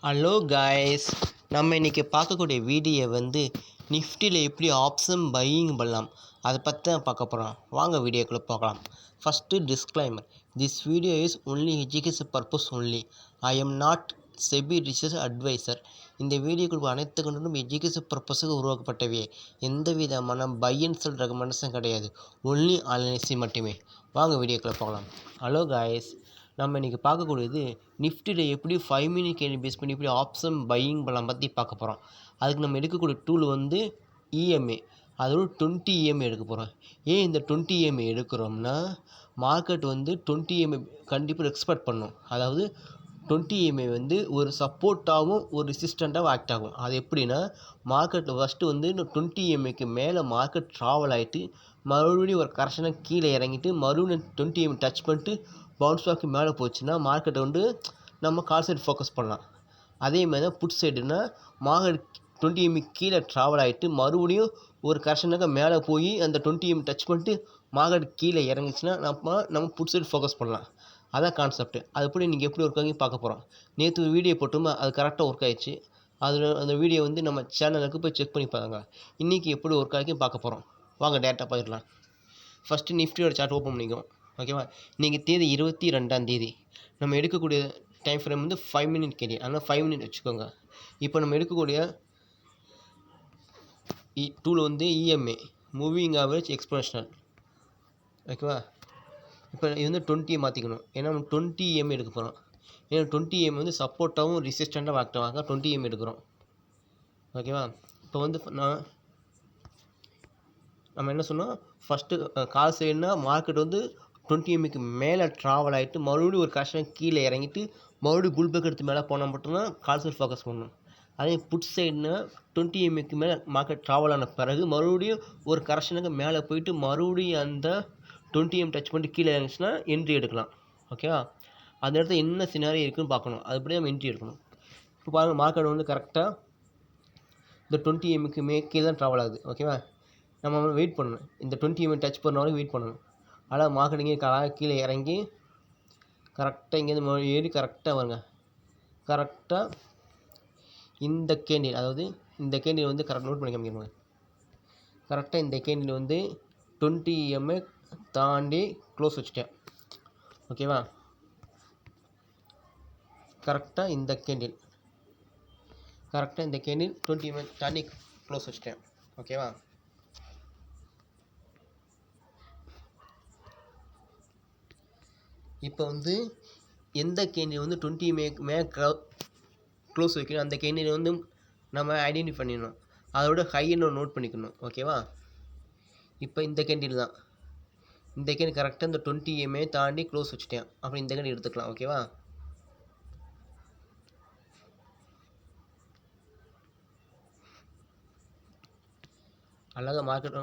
Hello guys, நம்ம இன்றைக்கி பார்க்கக்கூடிய வீடியோ நிஃப்டியில் எப்படி ஆப்ஷன் பையிங் பண்ணலாம் அதை பற்றி தான் பார்க்க போகிறோம். வாங்க வீடியோக்குள்ளே பார்க்கலாம். First disclaimer, this video is only education purpose only. I am not SEBI research adviser. இந்த வீடியோக்குள்ள அனைத்து கண்டனும் எஜுகேஷன் பர்பஸுக்கு உருவாக்கப்பட்டவே. எந்த விதமான பை அண்ட் செல் ரெக்கமெண்டேஷன் கிடையாது, ஒன்லி அனாலிசிஸ் மட்டுமே. வாங்க வீடியோக்குள்ளே பார்க்கலாம். ஹலோ காய்ஸ், நம்ம இன்றைக்கி பார்க்கக்கூடியது நிஃப்டியில் எப்படி 5 மினிட் கேண்டில் பேஸ் பண்ணி எப்படி ஆப்ஷன் பையிங் பண்ணலாம் பற்றி பார்க்க போகிறோம். அதுக்கு நம்ம எடுக்கக்கூடிய டூல் இஎம்ஏ, அதோட 20 இஎம்ஏ எடுக்க போகிறோம். ஏன் இந்த 20 இஎம்ஏ எடுக்கிறோம்னா, மார்க்கெட் 20 இஎம்ஏ கண்டிப்பாக எக்ஸ்பெக்ட் பண்ணும். அதாவது 20 இஎம்ஏ ஒரு சப்போர்ட்டாகவும் ஒரு ரெசிஸ்டண்ட்டாகவும் ஆக்ட் ஆகும். அது எப்படின்னா, மார்க்கெட்டில் ஃபஸ்ட்டு இந்த 20 இஎம்ஏக்கு மேலே மார்க்கெட் ட்ராவல் ஆகிட்டு மறுபடியும் ஒரு கரெக்ஷனாக கீழே இறங்கிட்டு மறுபடியும் 20 இஎம்ஏ டச் பண்ணிட்டு பவுன்ஸ் பேக்கு மேலே போச்சுன்னா மார்க்கெட்டை நம்ம கால் சைடு ஃபோக்கஸ் பண்ணலாம். அதே மாதிரி தான் புட் சைடுனா, மார்க்கெட் 20 இஎம்ஏ கீழே ட்ராவல் ஆகிட்டு மறுபடியும் ஒரு கரெக்ஷனாக மேலே போய் அந்த 20 இஎம்ஏ டச் பண்ணிட்டு மார்க்கெட் கீழே இறங்கிச்சுன்னா நம்ம புட் சைடு ஃபோக்கஸ் பண்ணலாம். அதான் கான்செப்ட். அது எப்படி நீங்கள் எப்படி ஒர்க் ஆகி பார்க்க போகிறோம். நேற்று ஒரு வீடியோ போட்டோமா, அது கரெக்டாக ஒர்க் ஆகிடுச்சு. அந்த வீடியோ நம்ம சேனலுக்கு போய் செக் பண்ணி பாருங்க. இன்றைக்கி எப்படி ஒர்க் ஆகி பார்க்க போகிறோம். வாங்க டேரெக்டாக பார்த்துக்கலாம். ஃபஸ்ட்டு நிஃப்டியோட சார்ட் ஓப்பன் பண்ணிக்கோம். ஓகேவா, இன்றைக்கி தேதி 22 நம்ம எடுக்கக்கூடிய டைம் ஃப்ரேம் 5 மினிட் கேண்டில். அதனால் 5 மினிட் வச்சுக்கோங்க. இப்போ நம்ம எடுக்கக்கூடிய tool EMA, moving average exponential. ஓகேவா, இப்போ இது 20 மாற்றிக்கணும். ஏன்னா நம்ம 20 இஎம்ஏ எடுக்க போகிறோம். ஏன்னா 20 இஎம்ஏ சப்போர்ட்டாகவும் ரெசிஸ்டண்ட்டாகவும் ஆக்ட் ஆகாக 20 இஎம்ஏ எடுக்கிறோம். ஓகேவா, இப்போ நம்ம என்ன சொன்னோம், ஃபஸ்ட்டு கால் சைடுனா மார்க்கெட் 20 இஎம்ஏக்கு மேலே ட்ராவல் ஆகிட்டு மறுபடியும் ஒரு கரெக்ஷன் கீழே இறங்கிட்டு மறுபடியும் புல் பேக் எடுத்து மேலே போனால் மட்டும்தான் கால் சைடு ஃபோக்கஸ் பண்ணணும். அதே புட் சைடுனா 20 இஎம்ஏக்கு மேலே மார்க்கெட் ட்ராவல் ஆன பிறகு மறுபடியும் ஒரு கரெக்ஷனுக்கு மேலே போயிட்டு மறுபடியும் அந்த 20 இஎம் டச் பண்ணிட்டு கீழே இறங்கிச்சுன்னா என்ட்ரி எடுக்கலாம். ஓகேவா, அந்த இடத்துல என்ன சினாரியோ இருக்குதுன்னு பார்க்கணும். அதுபடி நம்ம என்ட்ரி எடுக்கணும். இப்போ பாருங்கள், மார்க்கெட் கரெக்டாக இந்த 20 இஎம்ஏக்கு கீழே தான் ட்ராவல் ஆகுது. ஓகேவா, நம்ம வெயிட் பண்ணணும். இந்த 20 இஎம்ஏ டச் பண்ண வரைக்கும் வெயிட் பண்ணணும். ஆனால் மார்க்கெட் இங்கே கீழே இறங்கி கரெக்டாக இங்கேருந்து ஏறி கரெக்டாக வருங்க. கரெக்டாக இந்த கேண்டில், அதாவது இந்த கேண்டில் கரெக்டாக நோட் பண்ணி காமிக்கணுங்க. கரெக்டாக இந்த கேண்டில் 20 இஎம்ஏ தாண்டி க்ளோஸ் வச்சுட்டேன். ஓகேவா, கரெக்டாக இந்த கேண்டில் 20 இஎம்ஏ தாண்டி க்ளோஸ் வச்சுட்டேன். ஓகேவா, இப்போ எந்த கேண்டில் 20 இஎம்ஏ க்ளோஸ் வைக்கணும், அந்த கேண்டில் நம்ம ஐடென்டிஃபை பண்ணிடணும். அதோட ஹைன்னு நோட் பண்ணிக்கணும். ஓகேவா, இப்போ இந்த கேண்டில் தான். இந்த கேண்டில் கரெக்டாக இந்த 20 இஎம்ஏ தாண்டி க்ளோஸ் வச்சுட்டேன். அப்புறம் இந்த கேண்டில் எடுத்துக்கலாம். ஓகேவா, அழகாக மார்க்கெட்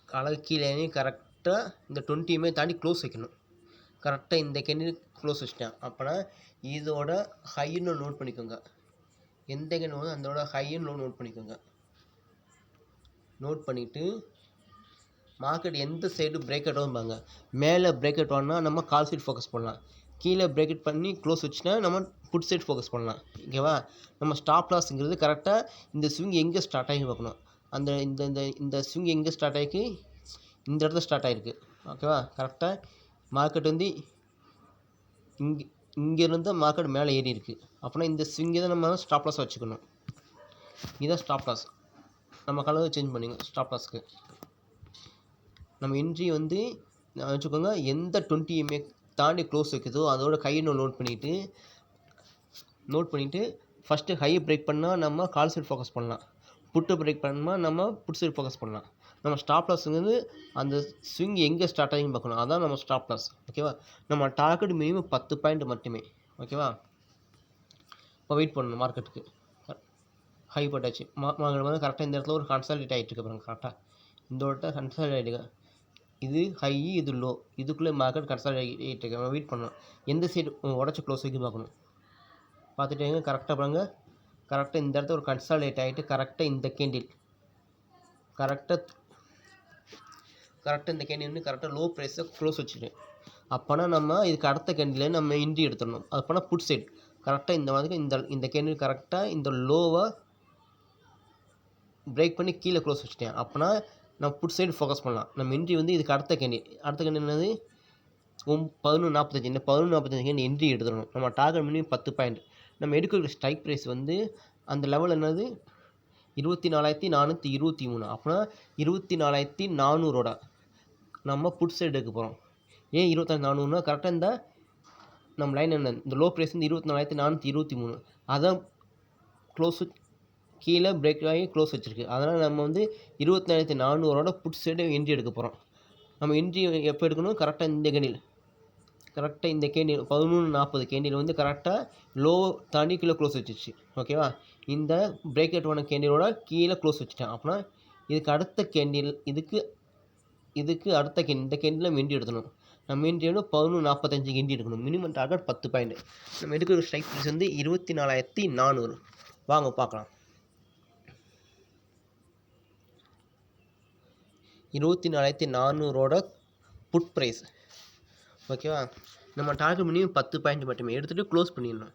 அழகாக கீழே கரெக்டாக இந்த 20 இஎம்ஏ தாண்டி க்ளோஸ் வைக்கணும். கரெக்டாக இந்த கேண்டில் க்ளோஸ் வச்சுட்டேன். அப்போனா இதோட ஹைன்னு நோட் பண்ணிக்கோங்க. எந்த கேண்டில் அதோட ஹைன்னு நோட் பண்ணிக்கோங்க. நோட் பண்ணிவிட்டு மார்க்கெட் எந்த சைடு பிரேக் அவுட் ஆகும்பாங்க. மேலே பிரேக் அவுட் ஆனால் நம்ம கால் சைடு ஃபோக்கஸ் பண்ணலாம். கீழே பிரேக் அவுட் பண்ணி க்ளோஸ் வச்சுன்னா நம்ம புட் சைடு ஃபோக்கஸ் பண்ணலாம். ஓகேவா, நம்ம ஸ்டாப் லாஸ்ங்கிறது கரெக்டாக இந்த ஸ்விங் எங்கே ஸ்டார்ட் ஆகி பார்க்கணும். அந்த இந்த இந்த இந்த ஸ்விங் எங்கே ஸ்டார்ட் ஆகிருக்கு, இந்த இடத்துல ஸ்டார்ட் ஆகிருக்கு. ஓகேவா, கரெக்டாக மார்க்கெட் இங்கேருந்து மார்க்கெட் மேலே ஏறி இருக்குது. அப்படின்னா இந்த ஸ்விங்கை தான் நம்ம ஸ்டாப் லாஸ் வச்சுக்கணும். இதுதான் ஸ்டாப் லாஸ். நம்ம கலர் சேஞ்ச் பண்ணிங்க. ஸ்டாப் லாஸ்க்கு நம்ம என்ட்ரி வச்சுக்கோங்க. எந்த 20 இஎம்ஏ தாண்டி க்ளோஸ் வைக்குதோ அதோட கையை நோட் பண்ணிவிட்டு ஃபஸ்ட்டு ஹை பிரேக் பண்ணால் நம்ம கால் சைடு ஃபோக்கஸ் பண்ணலாம். புட்டு பிரேக் பண்ணால் நம்ம புட் சைடு ஃபோக்கஸ் பண்ணலாம். நம்ம ஸ்டாப் லாஸுங்கிறது அந்த ஸ்விங் எங்கே ஸ்டார்ட் ஆகின்னு பார்க்கணும். அதான் நம்ம ஸ்டாப் லாஸ். ஓகேவா, நம்ம டார்கெட் மினிமம் 10 பாயிண்ட் மட்டுமே. ஓகேவா, இப்போ வெயிட் பண்ணணும். மார்க்கெட்டுக்கு ஹை போட்டாச்சு. மார்க்கெட் கரெக்டாக இந்த இடத்துல ஒரு கன்சாலிடேட் ஆகிட்டு இருக்கு பாருங்க. கரெக்டாக இந்த இடத்துல கன்சாலிடேட் ஆகிட்டு, இது ஹை இது லோ, இதுக்குள்ளே மார்க்கெட் கன்சாலிடேட் ஆகிட்டு இருக்கு. நம்ம வெயிட் பண்ணணும். எந்த சைடு உடச்சி க்ளோஸ் வைக்க பார்க்கணும். பார்த்துட்டு கரெக்டாக பாருங்கள். கரெக்டாக இந்த இடத்துல ஒரு கன்சாலிடேட் ஆகிட்டு கரெக்டாக இந்த கேண்டில் கரெக்டாக இந்த கேண்டில் கரெக்டாக லோ ப்ரைஸை க்ளோஸ் வச்சுட்டு, அப்போனா நம்ம இதுக்கு அடுத்த கேண்டில் நம்ம என்ட்ரி எடுத்துடணும். அப்போனா புட் சைட் கரெக்டாக இந்த மாதிரி இந்த கேண்டில் கரெக்டாக இந்த லோவை பிரேக் பண்ணி கீழே க்ளோஸ் வச்சுட்டேன். அப்போனா நம்ம புட் சைடு ஃபோக்கஸ் பண்ணலாம். நம்ம என்ட்ரி வந்து இதுக்கு அடுத்த கேண்டில் என்னது 11:45. இந்த 11:45 கேண்டில் என்ட்ரி எடுத்துடணும். நம்ம டார்கெட் மினிமம் 10 பாயிண்ட். நம்ம எடுக்கிற ஸ்ட்ரைக் ப்ரைஸ் வந்து அந்த லெவல் என்னது 24,423. அப்போனா 24,400 நம்ம புட் சைடு எடுக்க போகிறோம். ஏன் 24,400னா கரெக்டாக இந்த நம்ம லைன் என்ன இந்த லோ ப்ரைஸ் வந்து 24,423. அதான் க்ளோஸு கீழே பிரேக் ஆகி க்ளோஸ் வச்சுருக்கு. அதனால் நம்ம வந்து 24,400 புட் சைடு என்ட்ரி எடுக்க போகிறோம். நம்ம என்ட்ரி எப்போ எடுக்கணும்? கரெக்டாக இந்த கேண்டில் 11:40 கேண்டில் வந்து கரெக்டாக லோ தாண்டி கீழே க்ளோஸ் வச்சிருச்சு. ஓகேவா? இந்த பிரேக் அவுட் பண்ண கேண்டிலோட கீழே க்ளோஸ் வச்சுட்டேன். அப்படின்னா இதுக்கு அடுத்த கேண்டில் இதுக்கு அடுத்த இந்த கேண்டில் நம்ம என்ட்ரி எடுக்கணும். நம்ம என்ட்ரி வந்து 11:45 என்ட்ரி எடுக்கணும். Minimum target 10 point. நம்ம எடுக்கிற ஸ்ட்ரைக் ப்ரைஸ் வந்து 24,400. வாங்க பார்க்கலாம். 24,400 புட் ப்ரைஸ். ஓகேவா? நம்ம டார்கெட் மினிமம் 10 பாயிண்ட் மட்டுமே எடுத்துகிட்டு க்ளோஸ் பண்ணிடணும்.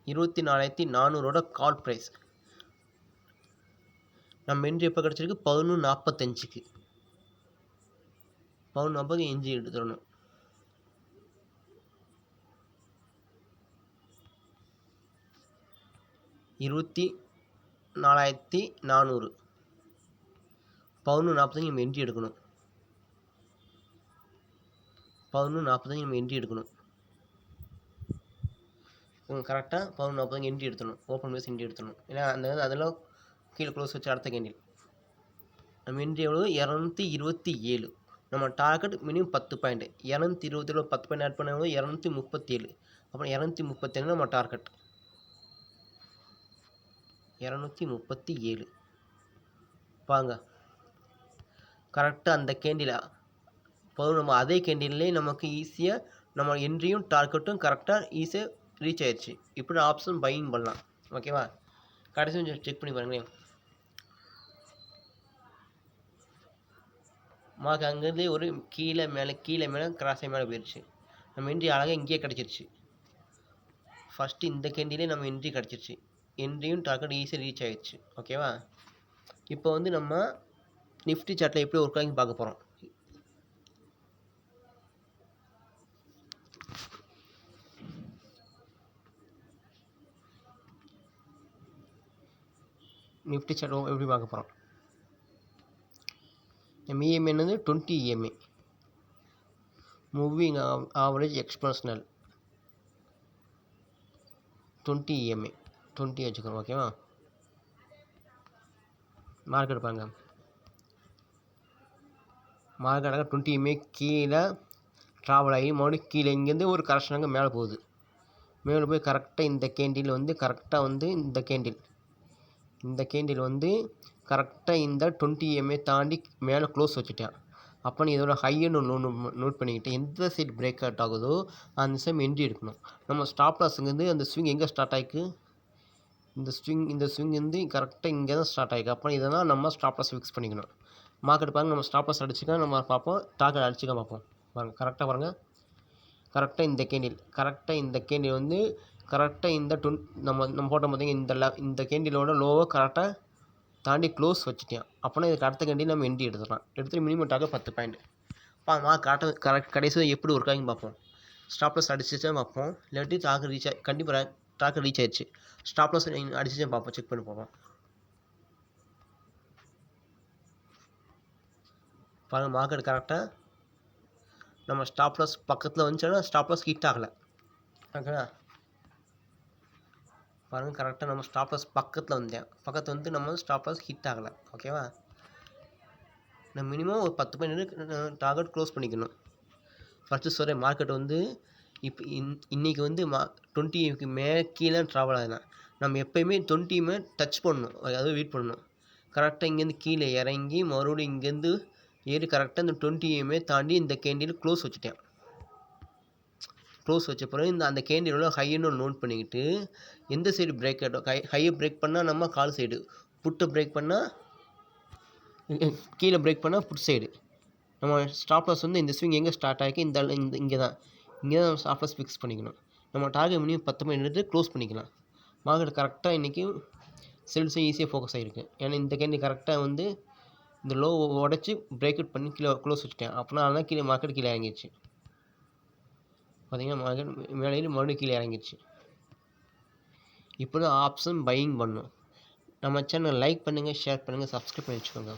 24,400 கால் ப்ரைஸ். நம்ம என்ட்ரி எப்போ கிடச்சிருக்கு? 11:45க்கு 11:40 என்ட்ரி எடுத்துடணும். $24,400 11:45 நம்ம என்ட்ரி எடுக்கணும். 11:45 நம்ம என்ட்ரி எடுக்கணும். கரெக்டாக 11:40 என்ட்ரி எடுத்துடணும். ஓப்பன் பேஸ் என்ட்ரி எடுத்துடணும். ஏன்னா அதெல்லாம் கீழே க்ளோஸ் வச்சு அடுத்த கேண்டில் நம்ம என்ட்ரி எவ்வளோ? 227. நம்ம target minimum 10 point. 227 10 point add பண்ண 237. அப்புறம் 237 நம்ம டார்கெட் 237. பாங்க கரெக்டாக அந்த கேண்டில் நம்ம அதே கேண்டில்லே நமக்கு ஈஸியாக நம்ம என்ட்ரியும் டார்கெட்டும் கரெக்டாக ஈஸியாக ரீச் ஆயிடுச்சு. இப்படி ஆப்ஷன் பையிங் பண்ணலாம். ஓகேவா? கடைசி கொஞ்சம் செக் பண்ணி பாருங்களேன். மார்க் அங்கேருந்தே ஒரு கீழே மேலே கிராஸாக மேலே போயிடுச்சு. நம்ம என்ட்ரி அழகாக இங்கேயே கிடச்சிருச்சு. ஃபஸ்ட்டு இந்த கேண்டிலே நம்ம என்ட்ரி கிடச்சிருச்சு. என்ட்ரியும் டார்கெட் ஈஸியாக ரீச் ஆகிடுச்சு. ஓகேவா? இப்போ வந்து நம்ம நிஃப்டி சார்ட்டில் எப்படி ஒர்க் ஆகி பார்க்க போகிறோம். நிஃப்டி சார்ட் எப்படி பார்க்க போகிறோம். EMA என்னது? 20 EMA மூவிங் ஆவரேஜ் எக்ஸ்பென்ஷனல் 20 EMA 20 வச்சுக்கிறோம். ஓகேவா? மார்க்கெட் பாருங்க. மார்க்கெட்டாக 20 EMA கீழே ட்ராவல் ஆகி மறுபடியும் கீழே இங்கேருந்து ஒரு கரெக்ஷனாக மேலே போகுது. மேலே போய் கரெக்டாக இந்த கேண்டில் வந்து கரெக்டாக வந்து இந்த கேண்டில் வந்து கரெக்டாக இந்த 20 EMA தாண்டி மேலே க்ளோஸ் வச்சுட்டேன். அப்போ நீ இதோட ஹையன்னு நோட் பண்ணிக்கிட்டு எந்த சைடு பிரேக் அவுட் ஆகுதோ அந்த சைடு என்ட்ரி எடுக்கணும். நம்ம ஸ்டாப் லாஸுங்கிறது அந்த ஸ்விங் எங்கே ஸ்டார்ட் ஆகிருக்கு? இந்த ஸ்விங் வந்து கரெக்டாக இங்கே தான் ஸ்டார்ட் ஆகிருக்கு. அப்போ இதெல்லாம் நம்ம ஸ்டாப் லாஸ் ஃபிக்ஸ் பண்ணிக்கணும். மார்க்கெட் பாருங்கள். நம்ம ஸ்டாப் லாஸ் அடிச்சுக்க நம்ம பார்ப்போம். டார்கெட் அடிச்சுக்க பார்ப்போம். பாருங்கள் கரெக்டாக பாருங்கள். கரெக்டாக இந்த கேண்டில் வந்து கரெக்டாக இந்த நம்ம போட்ட பார்த்தீங்க இந்த கேண்டிலோட லோவை கரெக்டாக தாண்டி க்ளோஸ் வச்சுட்டேன். அப்போனா இதுக்கு அடுத்த கேண்டில் நம்ம என்ட்ரி எடுத்துக்கலாம். எடுத்துகிட்டு மினிமம் டார்கெட் 10 பாயிண்ட். கடைசியாக எப்படி ஒர்க் ஆகின்னு பார்ப்போம். ஸ்டாப் லாஸ் அடிச்சுச்சா பார்ப்போம். இல்லாட்டி டார்கெட் ரீச் கண்டிப்பாக டார்கெட் ரீச் ஆயிடுச்சு. ஸ்டாப் லாஸ் அடிச்சுச்சா பார்ப்போம். செக் பண்ணி பார்ப்போம். பாருங்கள் மார்க்கெட் கரெக்டாக நம்ம ஸ்டாப் லாஸ் பக்கத்தில் வந்துச்சுன்னா ஸ்டாப் லாஸ் ஹிட் ஆகலை. ஓகேவா? பாருங்கள் கரெக்டாக நம்ம ஸ்டாப் லாஸ் பக்கத்தில் வந்து நம்ம ஸ்டாப் லாஸ் ஹிட் ஆகலை. ஓகேவா? நம்ம மினிமம் ஒரு 10 பாயிண்ட் டார்கெட் க்ளோஸ் பண்ணிக்கணும். ஃபஸ்ட்டு மார்க்கெட் வந்து இப்போ இன்றைக்கி வந்து 20 கீழே ட்ராவல் ஆகலாம். நம்ம எப்போயுமே 20 டச் பண்ணணும். அதாவது வெயிட் பண்ணணும். கரெக்டாக இங்கேருந்து கீழே இறங்கி மறுபடியும் இங்கேருந்து ஏறி கரெக்டாக இந்த 20 தாண்டி இந்த கேண்டில் க்ளோஸ் வச்சுட்டேன். க்ளோஸ் வச்ச பிறகு அந்த கேண்டிலோட ஹைன்னு நோட் பண்ணிக்கிட்டு எந்த சைடு பிரேக் ஆகிட்டோம். ஹையை பிரேக் பண்ணால் நம்ம கால் சைடு, புட்டை பிரேக் பண்ணால் கீழே பிரேக் பண்ணால் புட் சைடு. நம்ம ஸ்டாப் லாஸ் வந்து இந்த ஸ்விங் எங்கே ஸ்டார்ட் ஆகி இங்கே தான் இங்கே தான் ஸ்டாப் லாஸ் ஃபிக்ஸ் பண்ணிக்கணும். நம்ம டார்கெட் மினிமம் 10 மணி எடுத்து க்ளோஸ் பண்ணிக்கலாம். மார்க்கெட் கரெக்டாக இன்றைக்கி செல்ஸும் ஈஸியாக ஃபோக்கஸ் ஆகிருக்கு. ஏன்னா இந்த கேண்டி கரெக்டாக வந்து இந்த லோ உடச்சி பிரேக் அவுட் பண்ணி கீழே க்ளோஸ் வச்சுட்டேன். அப்படின்னா தான் கீழே மார்க்கெட் கீழே இறங்கிடுச்சு. பார்த்தீங்கன்னா மார்க்கெட் மேலேயும் மறுபடியும் கீழே இறங்கிடுச்சு. இப்போ தான் ஆப்ஷன் பையிங் பண்ணணும். நம்ம சேனல் லைக் பண்ணுங்கள், ஷேர் பண்ணுங்கள், சப்ஸ்கிரைப் பண்ணி வச்சுக்கோங்க.